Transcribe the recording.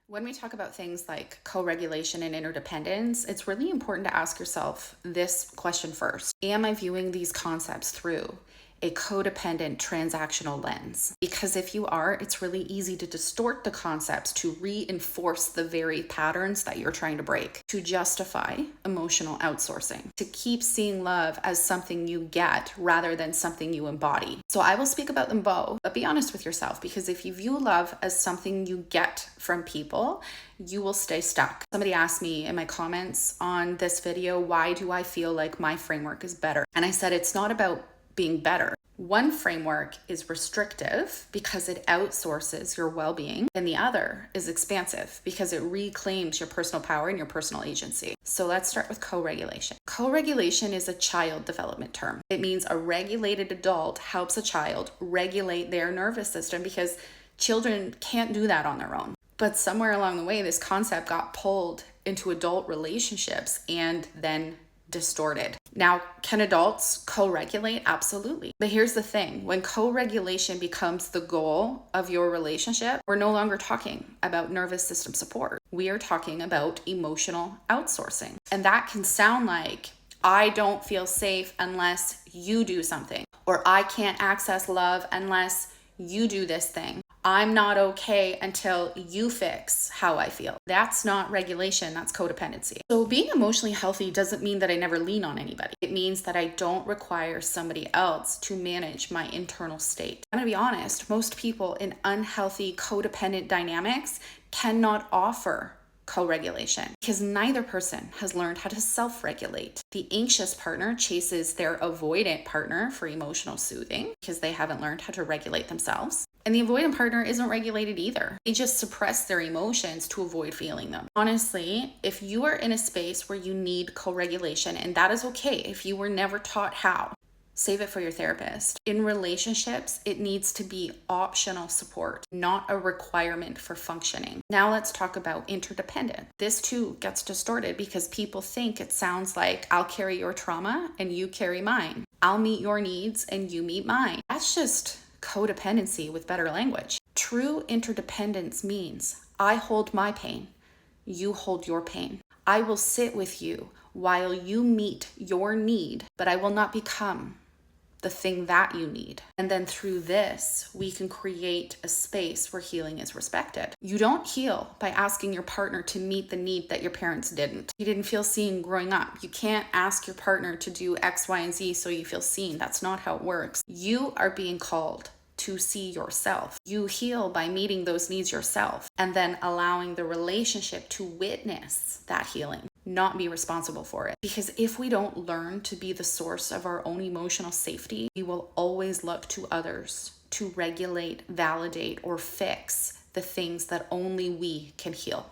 When we talk about things like co-regulation and interdependence, it's really important to ask yourself this question first. Am I viewing these concepts through a codependent transactional lens? Because if you are, it's really easy to distort the concepts to reinforce the very patterns that you're trying to break, to justify emotional outsourcing, to keep seeing love as something you get rather than something you embody. So I will speak about them both, but be honest with yourself, because if you view love as something you get from people, you will stay stuck. Somebody asked me in my comments on this video, why do I feel like my framework is better? And I said, it's not about being better. One framework is restrictive because it outsources your well-being, and the other is expansive because it reclaims your personal power and your personal agency. So let's start with co-regulation. Co-regulation is a child development term. It means a regulated adult helps a child regulate their nervous system because children can't do that on their own. But somewhere along the way, this concept got pulled into adult relationships and then distorted. Now, can adults co-regulate? Absolutely. But here's the thing. When co-regulation becomes the goal of your relationship, we're no longer talking about nervous system support. We are talking about emotional outsourcing. And that can sound like, I don't feel safe unless you do something, or I can't access love unless you do this thing. I'm not okay until you fix how I feel. That's not regulation, that's codependency. So being emotionally healthy doesn't mean that I never lean on anybody. It means that I don't require somebody else to manage my internal state. I'm gonna be honest, most people in unhealthy codependent dynamics cannot offer co-regulation because neither person has learned how to self-regulate. The anxious partner chases their avoidant partner for emotional soothing because they haven't learned how to regulate themselves. And the avoidant partner isn't regulated either. They just suppress their emotions to avoid feeling them. Honestly, if you are in a space where you need co-regulation, and that is okay if you were never taught how, save it for your therapist. In relationships, it needs to be optional support, not a requirement for functioning. Now let's talk about interdependent. This too gets distorted because people think it sounds like I'll carry your trauma and you carry mine. I'll meet your needs and you meet mine. That's just codependency with better language. True interdependence means I hold my pain, you hold your pain. I will sit with you while you meet your need, but I will not become the thing that you need. And then through this, we can create a space where healing is respected. You don't heal by asking your partner to meet the need that your parents didn't. You didn't feel seen growing up. You can't ask your partner to do X, Y, and Z so you feel seen. That's not how it works. You are being called to see yourself. You heal by meeting those needs yourself and then allowing the relationship to witness that healing, not be responsible for it. Because if we don't learn to be the source of our own emotional safety, we will always look to others to regulate, validate, or fix the things that only we can heal.